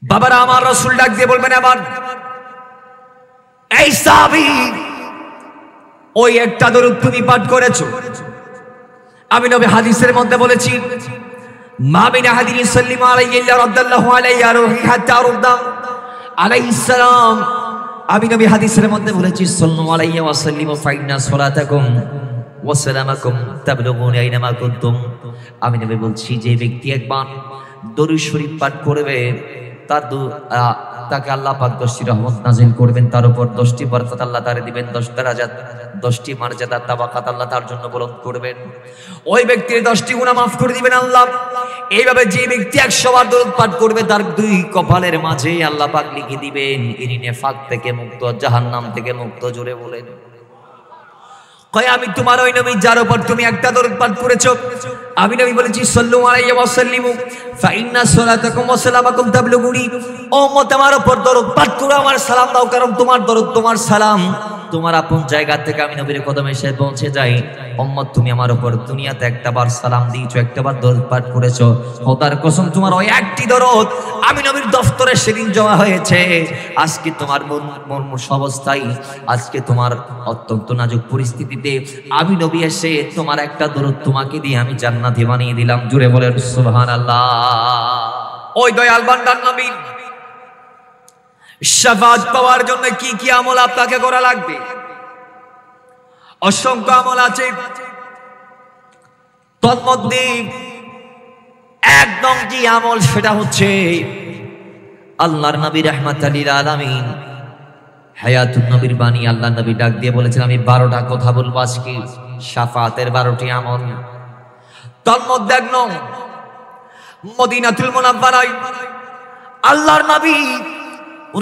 বাবারা আমার, রাসূল ডাক দিয়ে বলবেন, আমার এই সাহাবী, ওই একটা দরুদ তুমি পাঠ করেছো। আমি নবী হাদিসের মধ্যে বলেছি, মা মিন আহাদিন ইসাল্লিমু আলাইহি ইল্লা রাদ্দাল্লাহু আলাইহি রূহি হাত্তা রুদ্দা আলাইহিস সালাম। আমি নবী হাদিসের মধ্যে বলেছি, সাল্লাল্লাহু আলাইহি ওয়া সাল্লিমু ফাইন্না সালাতাকুম ওয়া সালামাকুম তাবলুগুনি আইনামা কুনতুম। আমি নবী বলছি, যে ব্যক্তি একবার দরুদ শরীফ পাঠ করবে, তাকে আল্লাহ পাক 10টি রহমত নাজিল করবেন, তার উপর 10টি বরকত আল্লাহ তারে দিবেন, 10 দারাজাত, 10টি মর্যাদা, তাবাকাত আল্লাহ তার জন্য বুলন্দ করবেন। ওই ব্যক্তির 10টি গুনাহ মাফ করে দিবেন আল্লাহ। এইভাবে যে ব্যক্তি 100 বার দরুদ পাঠ করবে, তার 2 কপালের মাঝে আল্লাহ পাক লিখে দিবেন, ইনি নেফাক থেকে মুক্ত, জাহান্নাম থেকে মুক্ত। জোরে বলেন, কয় আমি তোমার ওই নবী যার উপর তুমি একটা দরুদ পাঠ করেছো। আমি নবী বলেছি, সাল্লাল্লাহু আলাইহি ওয়া সাল্লিমু ফাইন্না সালাতাকুম ওয়া সালামাকুম তাবলুগুনি। ও উম্মত, আমার উপর দরুদ পাঠ করো, আমার সালাম দাও, কারণ তোমার দরুদ, তোমার সালাম তোমার আপন জায়গা থেকে আমি নবীর কদমে এসে পৌঁছে যাই। উম্মত, তুমি আমার উপর দুনিয়াতে একটাবার সালাম দিয়েছো, একটাবার দরুদ পাঠ করেছো, খোদার কসম তোমার ওই একটি দরুদ আমি নবীর দফতরে সেদিন জমা হয়েছে। আজকে তোমার মুমূর্ষ অবস্থায়, আজকে তোমার অত্যন্ত নাজুক পরিস্থিতিতে আমি নবী এসে তোমার একটা দরুদ তোমাকে দিয়ে আমি জান্নাতি বানিয়ে দিলাম। জুড়ে বলেন সুবহানাল্লাহ। ওই দয়াল বান্দার নবী শাফাত পাওয়ার জন্য কি কি আমল আপনাকে করা লাগবে? অসংখ্য আমল আছে। তন্মধ্যে একদম কি আমল, সেটা হচ্ছে আল্লাহর নবী রাহমাতাল লিল আলামিন হায়াতুন নবীর বাণী। আল্লাহ নবী ডাক দিয়ে বলেছেন, আমি 12টা কথা বলবো আজকে, শাফাতের 12টি আমল। তন্মধ্যে এক নং, মদিনাতুল মুনাওয়ারায় আল্লাহর নবী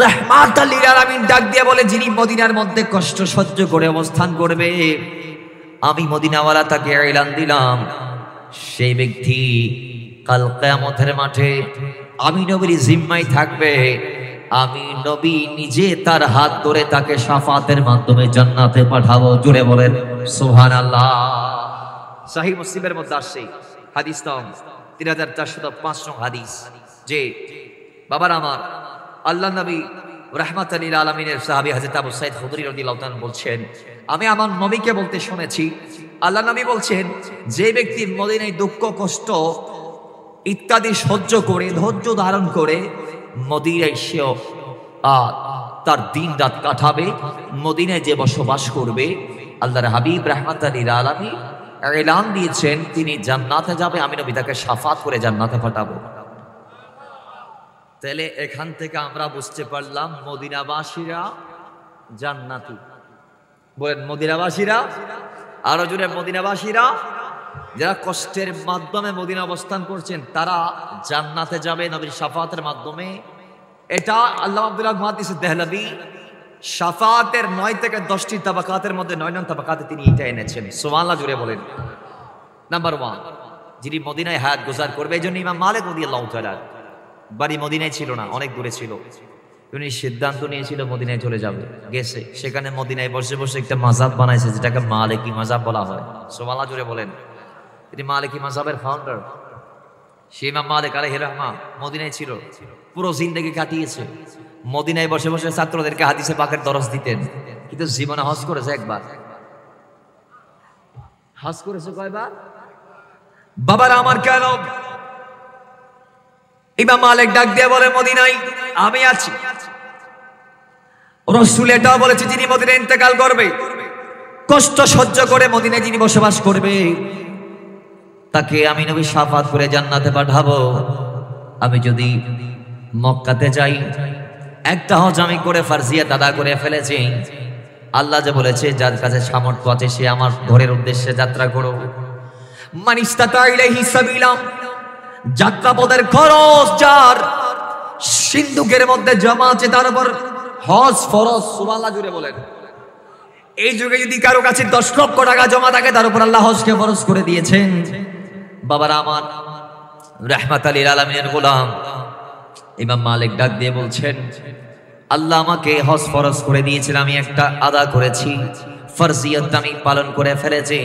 রাহমাতাল লিল আলামিন ডাক দিয়ে বলে, যিনি মদিনার মধ্যে কষ্ট সহ্য করে অবস্থান করবে, আমি মদিনাওয়ালা তাকে এলান দিলাম, সেই ব্যক্তি কাল কিয়ামতের মাঠে আমি নবীর জিম্মায় থাকবে। আমি নবী নিজে তার হাত ধরে তাকে শাফাতের মাধ্যমে জান্নাতে পাঠাবো। জুড়ে বলেন সুবহানাল্লাহ। সহিহ মুসলিমের মধ্যে আসছে হাদিস নং 3405 নং হাদিস, যে বাবার আমার আল্লাহ নবী রাহমাতাল লিল আলামিনের সাহাবী হযরত আবু সাঈদ খুদরী রাদিয়াল্লাহু তাআলা বলছেন, আমি আমার নবীকে বলতে শুনেছি, আল্লাহ নবী বলছেন, যে ব্যক্তি মদিনায় দুঃখ কষ্ট ইত্যাদি সহ্য করে, ধৈর্য ধারণ করে মদিনায় সেও তার দিন রাত কাটাবে, মদিনায় যে বসবাস করবে, আল্লাহর হাবিব রাহমাতাল লিল আলামিন এলান দিয়েছেন তিনি জান্নাতে যাবে, আমি নবী তাকে শাফাত করে জান্নাতে পাঠাবো। তাহলে এখান থেকে আমরা বুঝতে পারলাম মদিনাবাসীরা জান্নাতি। বলেন মদিনাবাসীরা, আরো জোরে মদিনাবাসীরা, যারা কষ্টের মাধ্যমে মদিনা অবস্থান করছেন তারা জান্নাতে যাবে নবীর শাফাতের মাধ্যমে। এটা আল্লামা আব্দুল হক মুহাদ্দিস দেহলভী শাফাতের 9 থেকে 10টি তাবাকাতের মধ্যে 9 নং তাবাকাতে তিনি এটা এনেছেন। সুবহানাল্লাহ, জোরে বলেন। নাম্বার 1, যিনি মদিনায় হায়াত গুজার করবে। এই জন্য ইমাম মালিক রাদিয়াল্লাহু তাআলা বাড়ি মদিনায় ছিল না, অনেক দূরে ছিল, উনি সিদ্ধান্ত নিয়েছিল মদিনায় চলে যাবে। গেছে, সেখানে মদিনায় বসে বসে একটা মাযহাব বানাইছে, যেটাকে মালিকি মাযহাব বলা হয়। সুবহানাল্লাহ, জোরে বলেন। তিনি মালিকি মাযহাবের ফাউন্ডার। সেই ইমাম মালিক আলাইহির রাহমা মদিনায় ছিল, পুরো জিন্দেগি কাটিয়েছে মদিনায় বসে বসে ছাত্রদেরকে হাদিসে পাকের দরস দিতেন। কিন্তু জীবনে হজ করেছে একবার। হজ করেছে কয়বার? বাবারা আমার, কেন? ইমাম মালিক ডাক দিয়ে বলে, মদিনায় আমি আছি। রাসূল এটাও বলেছে, যিনি মদিনায় ইন্তেকাল করবে, কষ্ট সহ্য করে মদিনায় যিনি বসবাস করবে, তাকে আমি নবী শাফাত করে জান্নাতে পাঠাবো। আমি যদি মক্কাতে যাই, একটা হজ আমি করে ফারজিয়াত আদা করে ফেলেছি। আল্লাহ যে বলেছে, যার কাছে সামর্থ্য আছে সে আমার ঘরের উদ্দেশ্যে যাত্রা করো। মান ইসতাতা ইলাইহি সাবিলা, যাত্রাপথের খরচ যার সিন্ধুকের মধ্যে জমা আছে, তার উপর হজ ফরজ। সুবহানাল্লাহ, জুড়ে বলেন। এই যুগে যদি কারো কাছে 10 লক্ষ টাকা জমা থাকে, তার উপর আল্লাহ হজকে ফরজ করে দিয়েছেন। বাবারা আমার, রাহমাতাল লিল আলামিনের গোলাম ইমাম মালিক ডাক দিয়ে বলছেন, আল্লাহ আমাকে হজ ফরজ করে দিয়েছেন, আমি একটা আদা করেছি, ফরজিয়ত আমি পালন করে ফেলেছি,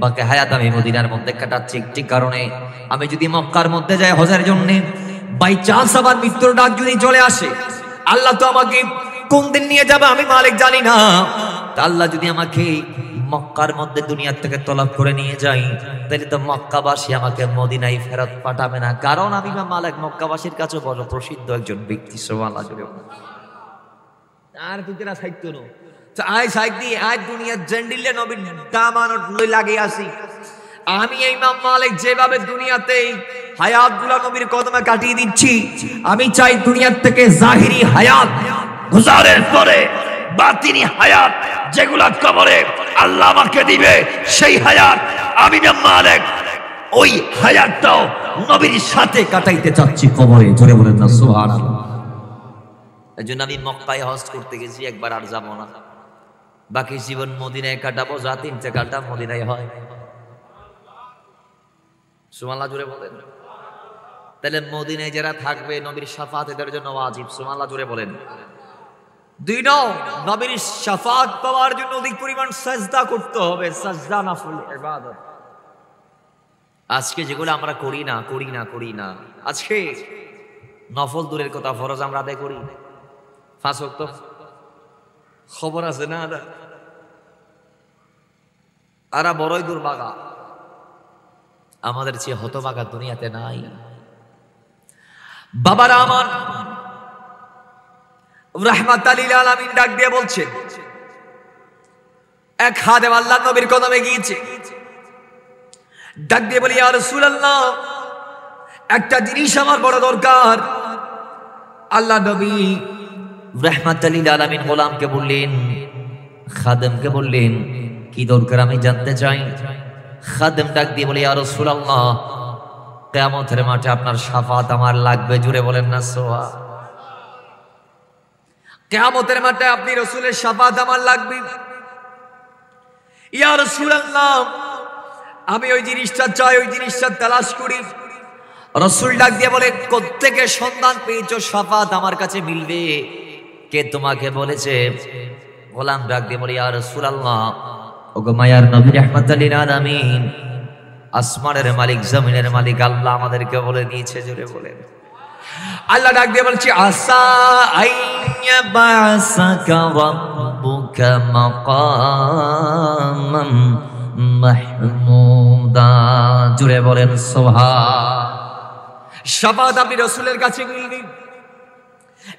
বাকি হায়াত আমি মদিনার মধ্যে কাটাচ্ছি। একটি কারণে, আমি যদি মক্কার মধ্যে যাই হজের জন্য, বাই চান্স আবার মৃত্যুর ডাক যদি চলে আসে, আল্লাহ তো আমাকে কোন দিন নিয়ে যাবে আমি মালিক জানি না, তা আল্লাহ যদি আমাকে মক্কার মধ্যে দুনিয়ার থেকে তলব করে নিয়ে যাই, তাহলে তো মক্কাবাসী আমাকে মদিনায় ফেরত পাঠাবে না, কারণ আমি মালিক মক্কাবাসীর কাছে বড় প্রসিদ্ধ একজন ব্যক্তি। সুবহানাল্লাহ। আর তুইরা সাইতো নো আই সাইদ দি আজ দুনিয়ার জেন্ডিলে নবীর দামানত লই লাগে আসি। আমি ইমাম মালিক যেভাবে দুনিয়াতে হায়াতগুলো নবীর কদমে কাটিয়ে দিচ্ছি, আমি চাই দুনিয়ার থেকে জাহিরি হায়াত গুজারের পরে বাতিনি হায়াত যেগুলা কবরে আল্লাহ আমাকে দিবে, সেই হায়াত আমি ইমাম মালিক ওই হায়াতটাও নবীর সাথে কাটাইতে চাচ্ছি কবরে। জোরে বলেন না সুবহানাল্লাহ। এজন্য আমি মক্কায় হজ করতে গেছি, একবার আর যাব না, বাকি জীবন মদিনায় কাটাবো, যা তিনটে কাটা মদিনায় হয়। সুবহানাল্লাহ জোরে বলেন। তাহলে মদিনায় যারা থাকবে নবীর শাফাত এদের জন্য ওয়াজিব। সুবহানাল্লাহ জোরে বলেন। দুই নবীর শাফাত পাওয়ার জন্য অধিক পরিমাণ সাজদা করতে হবে। সাজদা নফল ইবাদত। আজকে যেগুলো আমরা করি না, আজকে নফল দূরের কথা, ফরজ আমরা আদায় করি। 5 ওয়াক্ত খবর আছে না, আরা বড়ই দুর্ভাগা, আমাদের চেয়ে হতভাগা দুনিয়াতে নাই। বাবারা আমার, রাহমাতাল লিল আলামিন ডাক দিয়ে বলছেন, এক খাদেম আল্লাহর নবীর কদমে গিয়েছে, ডাক দিয়ে বলি, ইয়া রাসূলুল্লাহ, একটা জিনিস আমার বড় দরকার। আল্লাহ নবী রাহমাতাল লিল আলামিন গোলামকে বললেন, খাদেমকে বললেন, কি দরকার আমি জানতে চাই। খাদেম ডাক দিয়ে বলি, ইয়া রাসূলুল্লাহ, কিয়ামতের মাঠে আপনার শাফাত আমার লাগবে। জুড়ে বলেন না সুবহান। কিয়ামতের মাঠে আপনি রাসূলের শাফাত আমার লাগবে। ইয়া রাসূলুল্লাহ, আমি ওই জিনিসটা চাই, ওই জিনিসটা তালাশ করি। রাসূল ডাক দিয়ে বলে, কোত্থেকে সন্ধান পেয়েছো শাফাত আমার কাছে মিলবে? কে তোমাকে বলেছে? গোলাম ডাক দিয়ে বলে, ইয়া রাসূলুল্লাহ, ওগো মায়ার নবী রাহমাতাল লিল আলামিন, আসমানের মালিক জমিনের মালিক আল্লাহ আমাদেরকে বলে দিয়েছে। জোরে বলেন। আল্লাহ ডাক দিয়ে বলছে, আসা আইয়াবাসাকা রাব্বুকা মাকামান মাহমুদা। জোরে বলেন সুবহান। শাফাত আপনি রাসূলের কাছে মিলবে।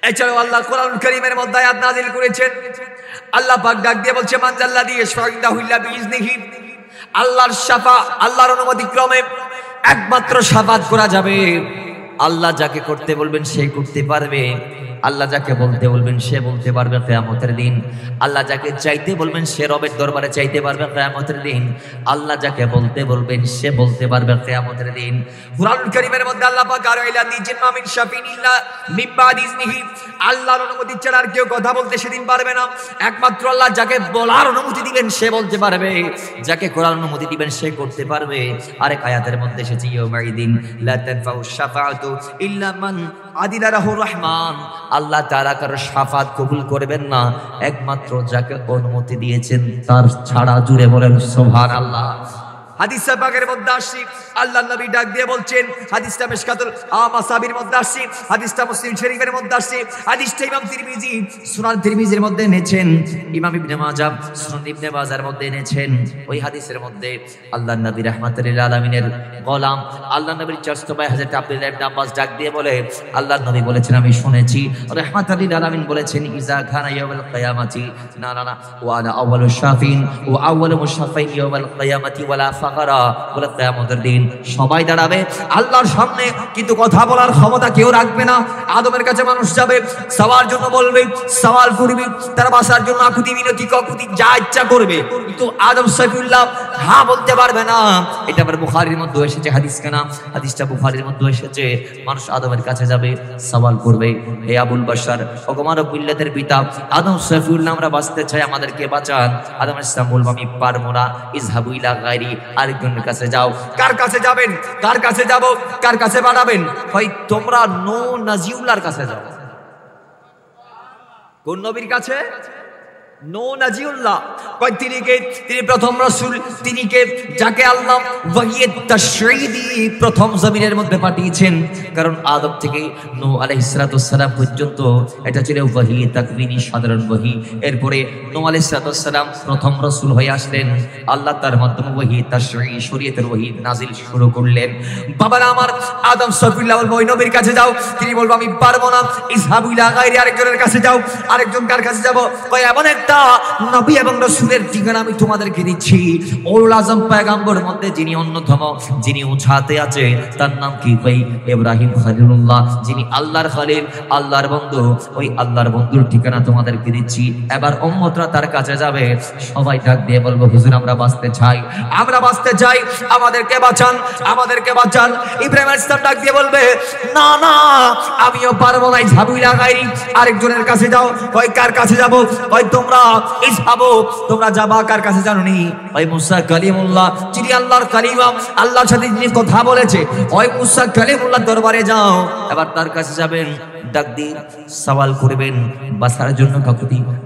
এছাড়াও আল্লাহ কোরআন কারীমের মধ্যে আয়াত নাযিল করেছেন। আল্লাহ পাক ডাক দিয়ে বলছে, মান জাল্লাযী ইয়াশফাউ ইনদাহু ইল্লা বিইজনিহি। আল্লাহর শাফা, আল্লাহর অনুমতি ক্রমে একমাত্র শাফাত করা যাবে। আল্লাহ যাকে করতে বলবেন সে করতে পারবে, আল্লাহ যাকে বলতে বলবেন সে বলতে পারবে কিয়ামতের দিন। আল্লাহ যাকে চাইতে বলবেন সে রবের দরবারে চাইতে পারবে কিয়ামতের দিন। আল্লাহ যাকে বলতে বলবেন সে বলতে পারবে কিয়ামতের দিন। কুরআনুল কারীমের মধ্যে আল্লাহ পাক আরো ইলা নিজিন মামিন শাফিন ইল্লা মিন বাদি ইজনিহি। আল্লাহর অনুমতি ছাড়া আর কেউ কথা বলতে সেদিন পারবে না। একমাত্র আল্লাহ যাকে বলার অনুমতি দিবেন সে বলতে পারবে, যাকে করার অনুমতি দিবেন সে করতে পারবে। আরেক আয়াতের মধ্যে এসেছে, ইয়াউমাইদিন লা তানফাউ শাফাআতু ইল্লা মান আদিনা লাহুর রহমান। আল্লাহ তাআলা কারো শাফাত কবুল করবেন না, একমাত্র যাকে অনুমতি দিয়েছেন তার ছাড়া। জুড়ে বলেন সুবহানাল্লাহ। হাদিস পাকের মধ্যে আসছে, আল্লাহর নবী ডাক দিয়ে বলছেন, হাদিসটা মিশকাতুল মাসাবির মধ্যে আসছে, হাদিসটা মুসলিম শরীফের মধ্যে আসছে, হাদিসটা ইমাম তিরমিজি সুনান তিরমিজির মধ্যে এনেছেন, ইমাম ইবনে মাজাহ সুনান ইবনে মাজার মধ্যে এনেছেন। ওই হাদিসের মধ্যে আল্লাহর নবী রাহমাতুল লিল আলামিনের গোলাম আল্লাহর নবীর চাচতো ভাই হযরত আব্দুল্লাহ ইবনে আব্বাস ডাক দিয়ে বলে, আল্লাহর নবী বলেছেন, আমি শুনেছি রাহমাতুল লিল আলামিন বলেছেন, ইজা খানা ইয়াউমুল কিয়ামাতি না ওয়া আনা আউয়ালুশ শাফিন ওয়া আউয়ালু মুশাফফিন ইয়াউমুল কিয়ামাতি ওয়ালা ফাকরা। বলে কিয়ামতের দিন সবাই দাঁড়াবে আল্লাহর সামনে, কিন্তু কথা বলার ক্ষমতা কেউ রাখবে না। আদমের কাছে মানুষ যাবে, সওয়াল জন্য বলবে, সওয়াল করবে, তার বাসার জন্য আকুতি মিনতি ককুতি যা ইচ্ছা করবে, কিন্তু আদম সাইফুল্লাহ হ্যাঁ বলতে পারবে না। এটা আবার বুখারীর মধ্যে এসেছে হাদিস কেনা, হাদিসটা বুখারীর মধ্যে এসেছে। মানুষ আদমের কাছে যাবে, সওয়াল করবে, হে আবুল বাশার, ওগমার বিল্লাতের পিতা আদম সাইফুল্লাহ, আমরা বাঁচতে চাই, আমাদেরকে বাঁচান। আদম আলাইহিস সালাম বলবে, আমি পারবো না, ইযহাবু ইলা গায়রি, আরেকজনের কাছে যাও। কার কাছে যাবেন? কার কাছে যাব? কার কাছে পাঠাবেন? ভাই তোমরা নূহ নাজিউল্লাহর কাছে যাও। কোন নবীর কাছে? নো নাজিউল্লাহ কয় তিনি প্রথম রাসূল, তিনি কে যাকে আল্লাহ ওয়াহিয়ে তাশরীদি প্রথম জমিনের মধ্যে পাঠিয়েছেন। কারণ আদম থেকে নূহ আলাইহিস সালাতু ওয়াস সালাম পর্যন্ত এটা ছিল ওয়াহি তাকওয়িনী, সাধারণ ওয়াহি। এরপরে নূহ আলাইহিস সালাতু ওয়াস সালাম প্রথম রাসূল হয়ে আসলেন, আল্লাহ তার মাধ্যমে ওয়াহি তাশরী শরীয়তের ওয়াহি নাজিল শুরু করলেন। বাবারা আমার, আদম সফিউল্লাহ বলবো ওই নবীর কাছে যাও, তিনি বলবো আমি পারবো না। ইসহাবু ইলা গায়রি, আরেকজনের কাছে যাও। আরেকজন কার কাছে যাব? কয় এমন একটা নবী এবং রাসূলের ঠিকানা আমি তোমাদেরকে দিচ্ছি, উলুল আযম পয়গম্বর মধ্যে যিনি অন্যতম, যিনি উঁচাতে আছে, তার নাম কি? ভাই ইব্রাহিম খলিলুল্লাহ, যিনি আল্লাহর খলিল, আল্লাহর বন্ধু। ওই আল্লাহর বন্ধুর ঠিকানা তোমাদেরকে দিচ্ছি। এবার উম্মতরা তার কাছে যাবে, সবাই ডাক দিয়ে বলবো হুজুর আমরা বাঁচতে চাই, আমরা বাঁচতে চাই, আমাদেরকে বাঁচান, আমাদেরকে বাঁচান। ইব্রাহিম আলাইহিস সালাম ডাক দিয়ে বলবে না না আমিও পারবো না, ইসহাবু ইলা গায়রি। আরেকজনের কাছে যাও। কয় কার কাছে যাব? কয় তোমরা ইসহাবু, তোমরা যাবা কার কাছে জানোনি? ওই মুসা কালিমুল্লাহ, যিনি আল্লাহর কালিমা, আল্লাহর সাথে যিনি কথা বলেছে, ওই মুসা কালিমুল্লাহ দরবারে যাও। এবার তার কাছে যাবেন, ডাক দিয়ে সওয়াল করবেন, বাঁচার জন্য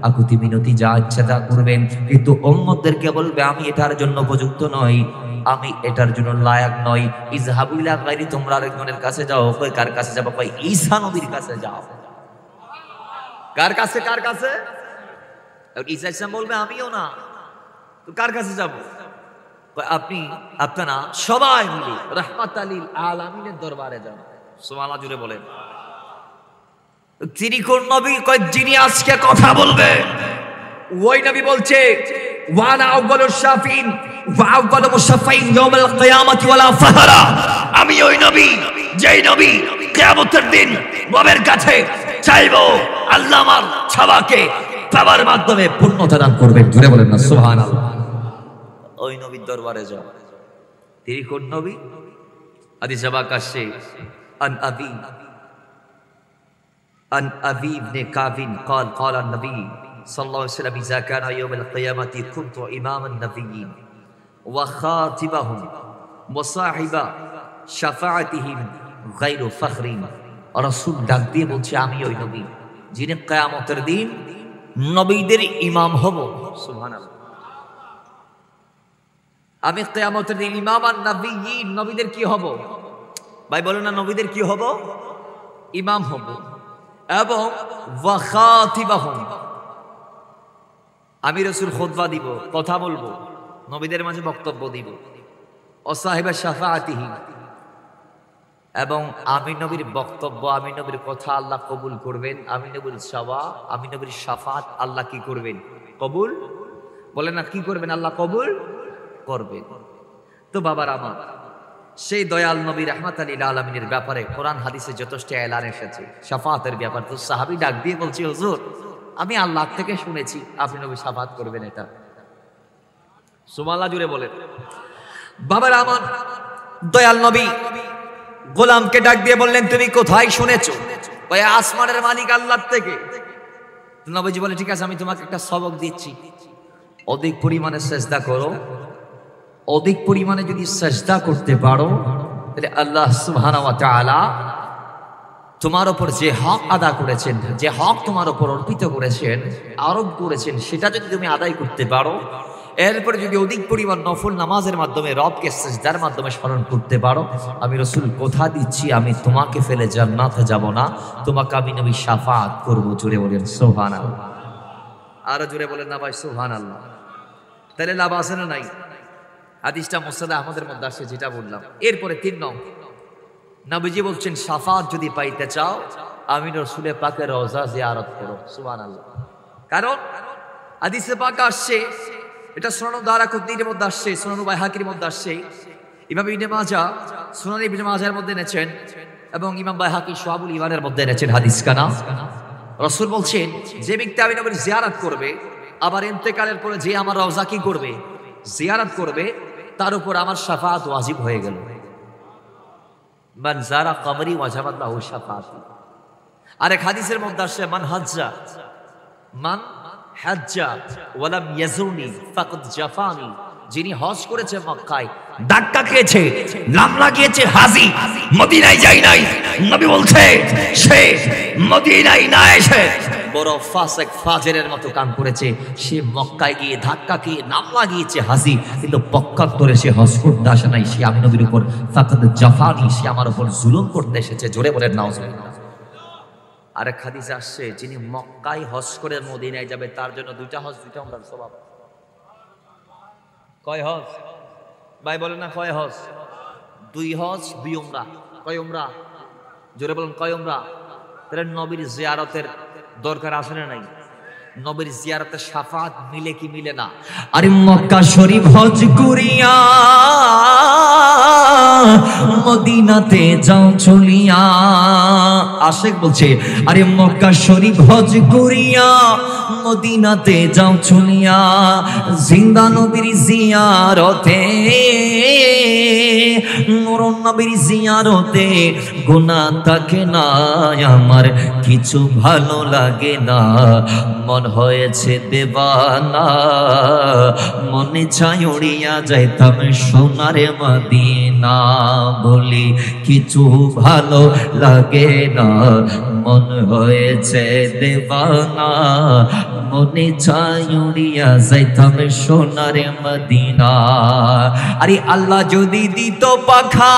আকুতি মিনতি যা ইচ্ছা তা করবেন, কিন্তু উম্মতদেরকে বলবে আমি এটার জন্য উপযুক্ত নই, আমি এটার জন্য লায়ক নই। ইসহাবু ইলা গায়রি, তোমরা আরেকজনের কাছে যাও। কই কার কাছে যাবো? কই ঈসা নবীর কাছে যাও। কার কাছে? কার কাছে? ঈসা ইসলাম বলবে আমিও না, তো কার কাছে যাব? আপনি আপনারা সবাই মিলে রাহমাতাল লিল আলামিনের দরবারে যান। সুবহানাল্লাহ জুড়ে বলেন। তিনি কোন নবী? কয় যিনি আজকে কথা বলবে ওই নবী বলছে ওয়ানা আউয়ালুশ শাফিন ওয়া আউয়ালু মুশাফফাইন ইয়াউমাল কিয়ামাতি ওয়ালা ফাহরা। আমি ওই নবী, যেই নবী কিয়ামতের দিন রবের কাছে চাইবো, আল্লাহ আমার ছাওয়াকে পাওয়ার মাধ্যমে পূর্ণতা দান করবেন। জুড়ে বলেন না সুবহানাল্লাহ। ওই নবীর দরবারে যাও। তিনি কোন নবী? হাদিস পাক আসছে عن أبي بن كعب قال قال النبي صلى الله عليه وسلم إذا كان يوم القيامة كنت إمام النبيين وخاتمهم وصاحب شفاعتهم غير فخر। রাসূল ডাক দিয়ে বলছে আমি ওই নবী যিনি কিয়ামতের দিন নবীদের ইমাম হব। সুবহানাল্লাহ। আমি কিয়ামতের দিন ইমাম আর নবীয়িন, নবীদের কি হব? ভাই বলেন না, নবীদের কি হব? ইমাম হব। এবং ওয়া খাতিবাহুম, আমি রাসূল খুতবা দিব, কথা বলবো, নবীদের মাঝে বক্তব্য দিব। ও সাহিবা শাফাআতিহি, এবং আমি নবীর বক্তব্য, আমি নবীর কথা আল্লাহ কবুল করবেন। আমি নবীর শাফা, আমি নবীর শাফাত আল্লাহ কি করবেন? কবুল। বলেন না কি করবেন? আল্লাহ কবুল করবেন। তো বাবার আমার, সেই দয়াল নবী রাহমাতাল লিল আলামিনের ব্যাপারে কোরআন হাদিসে যথেষ্ট এলান এসেছে শাফাতের ব্যাপার। তো সাহাবী ডাক দিয়ে বলছে হুজুর আমি আল্লাহ থেকে শুনেছি আপনি নবী শাফাত করবেন। এটা সুবহানাল্লাহ জুড়ে বলেন। বাবার আমার, দয়াল নবী গোলামকে ডাক দিয়ে বললেন তুমি কোথায় শুনেছো? ওই আসমানের মালিক আল্লাহর থেকে। নবীজি বলে ঠিক আছে আমি তোমাকে একটা সবক দিচ্ছি, অধিক পরিমাণে সেজদা করো। অধিক পরিমাণে যদি সেজদা করতে পারো তাহলে আল্লাহ সুবহানাহু ওয়া তাআলা তোমার উপর যে হক আদা করেছেন, যে হক তোমার উপর অর্পিত করেছেন, আরোপ করেছেন, সেটা যদি তুমি আদায় করতে পারো, এরপরে যদি অধিক পরিমাণ নফল নামাজের মাধ্যমে রবকে সিজদার মাধ্যমে স্মরণ করতে পারো, আমি রাসূল কথা দিচ্ছি আমি তোমাকে ফেলে জান্নাতে যাব না, তোমাকে আমি নবী শাফাত করব। জোরে বলেন সুবহানাল্লাহ। আরো জোরে বলেন না ভাই সুবহানাল্লাহ। তাহলে লাভ আছে না নাই? হাদিসটা মুসনাদ আহমদের মধ্যে আসে যেটা বললাম। এরপরে 3 নং নবীজি বলছেন শাফাত যদি পাইতে চাও আমি রাসূলের পাকের রওজা জিয়ারত করো। সুবহানাল্লাহ। কারণ হাদিসে পাক আসছে, এটা সুনান দারাকুতনির মধ্যে আসছে, সুনান বাইহাকির মধ্যে আসছে, ইমাম ইবনে মাজাহ সুনান ইবনে মাজাহের মধ্যে এনেছেন, এবং ইমাম বাইহাকি শুআবুল ঈমানের মধ্যে এনেছেন হাদিস কানা। রাসূল বলছেন যে ব্যক্তি আমি নবীর জিয়ারত করবে, আবার ইন্তেকালের পরে যে আমার রওজা কি করবে? জিয়ারত করবে, তার উপর আমার শাফাত ওয়াজিব হয়ে গেল। মান যারা কবরি ওয়াজাবাত লাহু শাফাতি। আরেক হাদিসের মধ্যে আসছে মান হাজ্জা ওয়ালাম ইয়াজুরনি ফাকাদ জাফানি। যিনি হজ করেছে মক্কায়, ধাক্কা খেয়েছে, নাম লাগিয়েছে হাজি, মদিনায় যায় নাই, নবী বলছে সে মদিনায় না এসে বড় ফাসেক ফাজেরের মতো কাম করেছে, সে মক্কায় গিয়ে ধাক্কা খেয়ে নাম লাগিয়েছে হাজি, কিন্তু পক্ষান্তরে সে হজ করতে আসে নাই। সে আমি নবীর উপর ফাকাদ জাফানি, সে আমার উপর জুলুম করতে এসেছে। জোরে বলেন নাউজুবিল্লাহ। আরেক হাদিসে আসছে, যিনি মক্কায় হজ করে মদিনায় যাবে তার জন্য 2টা হজ 2টা উমরার সওয়াব। কয় হজ ভাই বলেন না? কয় হজ? 2 হজ 2 উমরা। কয় উমরা? জোরে বলেন কয় উমরা? তাহলে নবীর জিয়ারতের দরকার আছে না নাই? নবীর জিয়ারতের শাফাত মিলে কি মিলে না? আরে মক্কা শরীফ হজ করিয়া মদিনাতে যাও চলিয়া, আশেক বলছে আরে মক্কা শরীফ হজ করিয়া মদিনাতে যাও চলিয়া, জিন্দা নবীর জিয়ারতে নূর নবীর জিয়ারতে গুনাহ থাকে না আমার, কিছু ভালো লাগে না, মন হয়েছে দেওয়ানা, মনে চায় উড়িয়া যাইতাম সোনার মদিনা, বলি কিছু ভালো লাগে না, মন হয়েছে দেওয়ানা, মনে চায় উড়িয়া যাইতাম সোনার মদিনা। আরে আল্লাহ যদি দিত পাখা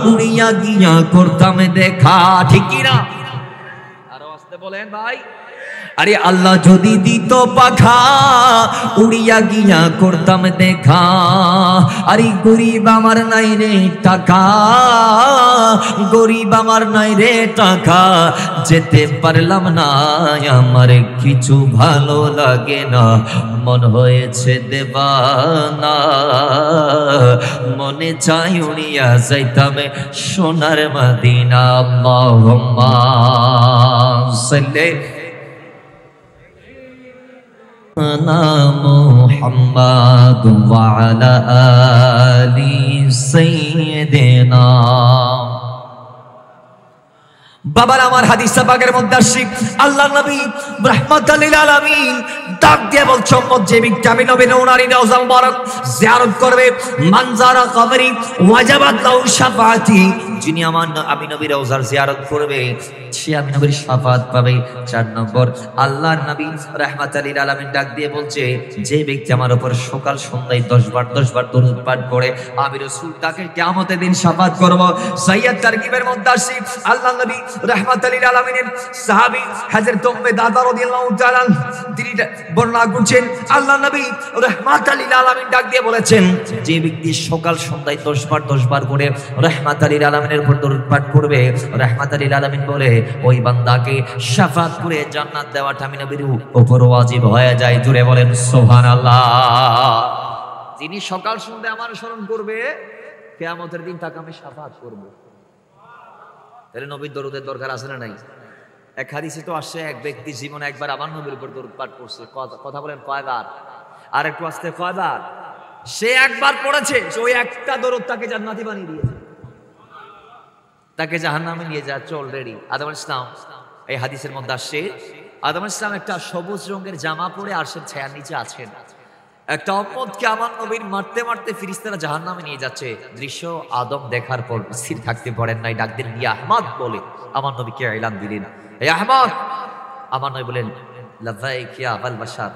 উড়িয়া গিয়া করতাম দেখা, ঠিক কি না? আরো আসতে বলেন ভাই। আরে আল্লাহ যদি দিত পাখা উড়িয়া গিয়া করতাম দেখা, আরে গরিব আমার নাই রে টাকা, গরিব আমার নাই রে টাকা, যেতে পারলাম না, আমার কিছু ভালো লাগে না, মন হয়েছে দেওয়ানা, মনে চাই উড়িয়া যাইতাম সোনার মদিনা। আল্লাহুম্মা সাল্লি মুহাম্মাদ ওয়া আলা আলি সাইয়্যিদিনা। বাবার আমার হাদিস পাকের মধ্যে আসছে, আল্লাহর নবী রাহমাতাল লিল আলামিন ডাক দিয়ে বলছেন, উম্মত যে ব্যক্তি আমি নবীর নূরানি রওজা মুবারক জিয়ারত করবে, মানজারা কবরি ওয়াজাবাত লাহু শাফাআতি, যিনি আমি নবীর রওজার জিয়ারত করবে সে আমি নবীর শাফাত পাবে। 4 নম্বর, আল্লাহর নবী রাহমাতাল লিল আলামিন ডাক দিয়ে বলছে, যে ব্যক্তি আমার উপর সকাল সন্ধ্যায় 10 বার দরুদ পাঠ করে আমি রাসূল তাকে কিয়ামতের দিন শাফাত করব। সাইয়্যিদ তারগিবের মধ্যে আসছে, আল্লাহর নবী রাহমাতাল লিল আলামিনের সাহাবী হযরত উম্মে দাদা রাদিয়াল্লাহু তাআলা তিনি বর্ণনা করছেন, আল্লাহর নবী রাহমাতাল লিল আলামিন ডাক দিয়ে বলেছেন, যে ব্যক্তি সকাল সন্ধ্যায় 10 বার করে রাহমাতাল লিল আলামিনের উপর দরুদ পাঠ করবে, রাহমাতাল লিল আলামিন বলে ওই বান্দাকে শাফাত করে জান্নাত দেওয়াটা আমি নবীর উপর ওয়াজিব হয়ে যায়। জুড়ে বলেন সুবহানাল্লাহ। যিনি সকাল সন্ধ্যা আমার স্মরণ করবে কিয়ামতের দিন তাকে আমি শাফাত করব। তাহলে নবীর দরুদের দরকার আছে না নাই? এক হাদিসে তো আসছে, এক ব্যক্তি জীবনে একবার আমার নবীর উপর দরুদ পাঠ করছে। কথা বলেন কয়বার? আর একটু আসতে কয়বার? সে একবার পড়েছে, ওই একটা দরুদ তাকে জান্নাতি বানিয়ে দিয়েছে, তাকে জাহান্নামে নিয়ে যাচ্ছে অলরেডি। আদম আলাইহিস সালাম, এই হাদিসের মধ্যে আসছে, আদম আলাইহিস সালাম একটা সবুজ রঙের জামা পরে আরশের ছায়ার নিচে আছেন, একটা উম্মতকে আমার নবীর মারতে মারতে ফেরেশতারা জাহান্নামে নিয়ে যাচ্ছে। দৃশ্য আদম দেখার পর স্থির থাকতে পারেন নাই, ডাক দিলেন ইয়া আহমদ বলে আমার নবীকে এলান দিলেন, হে আহমদ। আমার নবী বলেন লাব্বাইক ইয়া আবাল বাশার,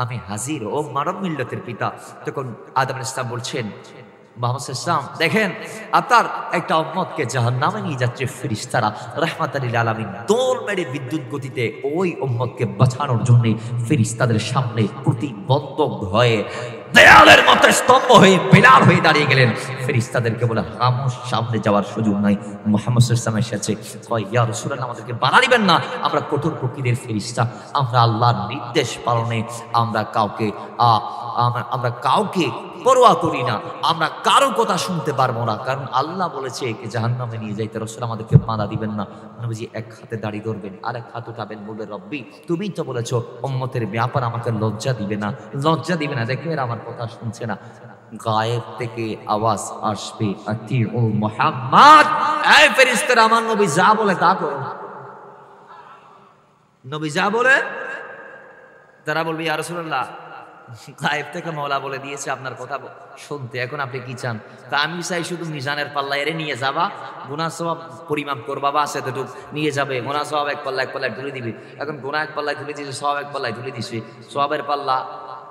আমি হাজির ও মানব মিল্লতের পিতা। তখন আদম আলাইহিস সালাম বলছেন, মুহাম্মদ সাল্লাল্লাহু আলাইহি ওয়াসাল্লাম দেখেন আপনার একটা উম্মতকে জাহান্নামে নিয়ে যাচ্ছে ফেরেশতারা, রাহমাতাল লিল আলামিন দৌড় মেরে বিদ্যুৎ গতিতে ওই উম্মতকে বাঁচানোর জন্য ফেরেশতাদের সামনে প্রতিবন্ধক হয়ে দেয়ালের মতো স্তম্ভ হয়ে পিলার হয়ে দাঁড়িয়ে গেলেন। ফেরেশতাদেরকে বলে খামোশ, সামনে যাওয়ার সুযোগ নাই। মুহাম্মদ সাল্লাল্লাহু আলাইহি ওয়াসাল্লাম এসেছে, কয় ইয়া রাসূলুল্লাহ আমাদেরকে বাধা দিবেন না, আমরা কঠোর প্রকৃতির ফেরেশতা, আমরা আল্লাহর নির্দেশ পালনে আমরা কাউকে পরোয়া করি না, আমরা কারো কথা শুনতে পারবো না, কারণ আল্লাহ বলেছে একে জাহান্নামে নিয়ে যাইতে। রাসূল আমাদেরকে বাধা দিবেন না। নবীজি এক হাতে দাড়ি ধরবেন, আর এক হাত উঠাবেন, বলবে রব্বি তুমিই তো বলেছো উম্মতের ব্যাপার আমাকে লজ্জা দিবে না, দেখো এরা আমার কথা শুনছে না। গায়েব থেকে আওয়াজ আসবে, আতিউ মুহাম্মদ, এই ফেরেশতারা আমার নবী যা বলে তা করো। নবী যা বলে তারা বলবে ইয়া রাসূলুল্লাহ গায়েব থেকে মওলা বলে দিয়েছে আপনার কথা শুনতে, এখন আপনি কি চান? তা আমি চাই শুধু মিজানের পাল্লা এরে নিয়ে যাবা, গুনাহ সওয়াব পরিমাপ করবা, বা সেতটুকু নিয়ে যাবে, গুনাহ সওয়াব এক পাল্লায় তুলে দিবে। এখন গুনাহ এক পাল্লায় তুলে দিয়েছে, সওয়াব এক পাল্লায় তুলে দিছে, সওয়াবের পাল্লা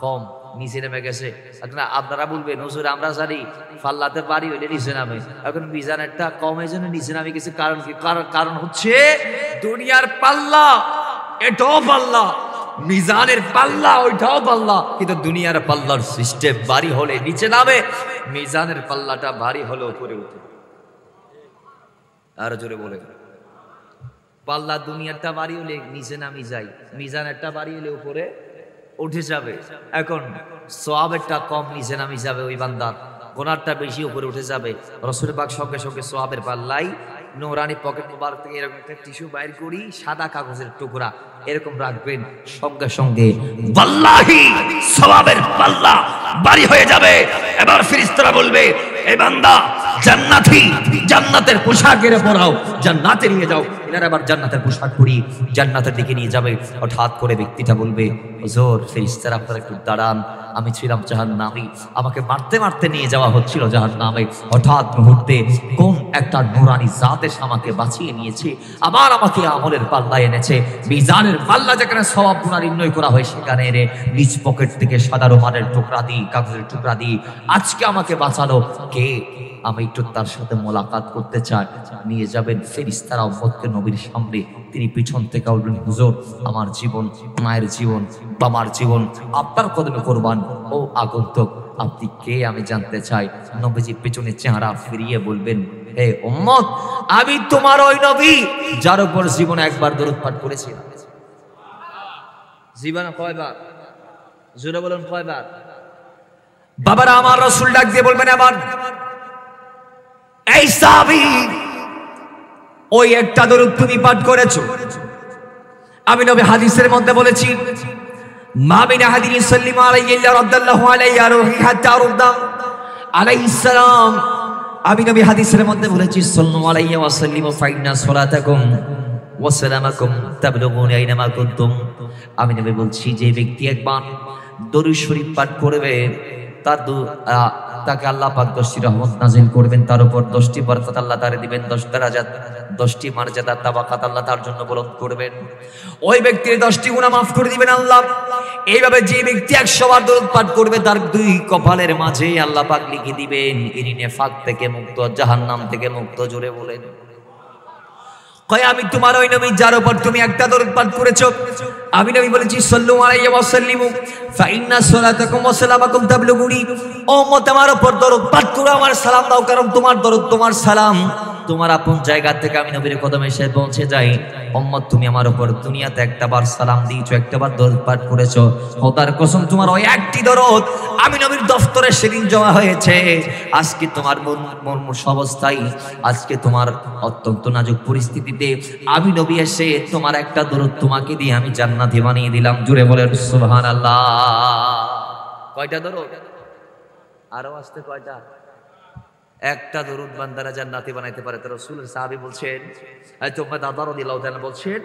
কম, নিচে নেমে গেছে। এখন আপনারা বলবেন হুজুর আমরা জানি পাল্লাতে বাড়ি হইলে নিচে নামে, এখন মিজানেরটা কম এই জন্য নিচে নামে গেছে। কারণ কি? কারণ হচ্ছে দুনিয়ার পাল্লা এটাও পাল্লা, মিজানের পাল্লা ওইটাও পাল্লা, কিন্তু দুনিয়ার পাল্লার সিস্টেম ভারী হলে নিচে নামে, মিজানের পাল্লাটা ভারী হলে উপরে উঠে। আরো জোরে বলে, পাল্লা দুনিয়ারটা ভারী হলে নিচে নামি যায়, মিজানেরটা ভারী হলে উপরে উঠে যাবে। এখন সওয়াবেরটা কম নিচে নামি যাবে ওই বান্দার, গুনাহটা বেশি উপরে উঠে যাবে। রাসূল পাক সঙ্গে সঙ্গে সওয়াবের পাল্লাই নূরানি পকেট মোবারক থেকে এরকম একটা টিস্যু বাইর করি, সাদা কাগজের টুকরা এরকম রাখবেন, সঙ্গে সঙ্গে ওয়াল্লাহি সওয়াবের পাল্লা ভারী হয়ে যাবে। এবার ফেরেশতারা বলবে এ বান্দা জান্নাতি, জান্নাতের পোশাকের পরাও, জান্নাতে নিয়ে যাও। এনারা আবার জান্নাতের পোশাক পরি জান্নাতের দিকে নিয়ে যাবে। হঠাৎ করে ব্যক্তিটা বলবে হুজুর ফেরেশতারা আপনারা একটু দাঁড়ান, আমি ছিলাম জাহান্নামী, আমাকে মারতে মারতে নিয়ে যাওয়া হচ্ছিল জাহান্নামে। হঠাৎ মুহূর্তে কোন একটা নূরানি জাত এসে আমাকে বাঁচিয়ে নিয়েছে, আবার আমাকে আমলের পাল্লা এনেছে। মিজানের পাল্লা যেখানে সওয়াব গুনাহ নির্ণয় করা হয়, সেখানে এনে নিজ পকেট থেকে সাদা রুমালের টুকরা দিই, কাগজের টুকরা দিই, আজকে আমাকে বাঁচালো কে? আমি একটু তার সাথে মোলাকাত করতে চাই। নিয়ে যাবেন ফেরেশতারা উম্মতকে নবীর সামনে। তিনি পিছন থেকে বলবেন হুজুর আমার জীবন, মায়ের জীবন, বাবার জীবন আপনার কদমে কোরবান। ও আগন্তুক আপনি কে আমি জানতে চাই। নবীজি পেছনে চেহারা ফিরিয়ে বলবেন হে উম্মত আমি তোমার ওই নবী যার উপর জীবনে একবার দরুদ পাঠ করেছি। জীবনে কয়বার? জোরে বলুন কয়বার? বাবারা আমার রাসূল ডাক দিয়ে বলবেন আবার এই সাহাবী ওই একটা দরুদ তুমি পাঠ করেছো। আমি নবী হাদিসের মধ্যে বলেছি মা মিন আহাদিন ইসাল্লিমু আলাইহি ইল্লা রাদ্দাল্লাহু আলাইহি রূহি হাত্তা রুদ্দা আলাইহিস সালাম। আমি নবী হাদিসের মধ্যে বলেছি সাল্লাল্লাহু আলাইহি ওয়া সাল্লিমু ফাইন্না সালাতাকুম ওয়া সালামাকুম তাবলুগুনি আইনামা কুনতুম। আমি নবী বলছি যে ব্যক্তি একবার দরুদ শরীফ পাঠ করবে তাকে আল্লাহ পাক 10টি রহমত নাযিল করবেন, তার উপর 10টি বরকত আল্লাহ তারে দিবেন, 10 দারাজাত 10টি মর্যাদা তাবাকাত আল্লাহ তার জন্য বুলন্দ করবেন। ওই ব্যক্তির 10টি গুনাহ মাফ করে দিবেন আল্লাহ। এইভাবে যে ব্যক্তি 100 বার দরুদ পাঠ করবে তার 2 কপালের মাঝে আল্লাহ পাক লিখে দিবেন ইনি নেফাক থেকে মুক্ত, জাহান্নাম থেকে মুক্ত। জোরে বলেন কয় আমি তোমার ওই নবী যার উপর তুমি একটা দরুদ পাঠ করেছো। আমি নবী বলেছি সাল্লাল্লাহু আলাইহি ওয়া সাল্লিমু ফাইন্না সালাতাকুম ওয়া সালামাকুম তাবলুগুনি। ও উম্মত আমার উপর দরুদ পাঠ করো, আমার সালাম দাও, কারণ তোমার দরুদ তোমার সালাম তোমার আপন জায়গা থেকে আমি নবীর কদমে এসে পৌঁছে যাই। উম্মত তুমি আমার উপর দুনিয়াতে একটাবার সালাম দিয়েছো, একটাবার দরুদ পাঠ করেছো, খোদার কসম তোমার ওই একটি দরুদ আমি নবীর দফতরে সেদিন জমা হয়েছে। আজকে তোমার মর্মস অবস্থায়, আজকে তোমার অত্যন্ত নাজুক পরিস্থিতিতে আমি নবী এসে তোমার একটা দরুদ তোমাকে দিয়ে আমি জান্নাতি বানিয়ে দিলাম। জুড়ে বলেন সুবহানাল্লাহ। কয়টা দরুদ? আরো আসতে কয়টা? একটা দরুদ বান্দারা জান্নাতি বানাইতে পারে। তো রাসূলের সাহাবী বলছেন তোমরা দাদা রাদিয়াল্লাহু তাআলা বলছেন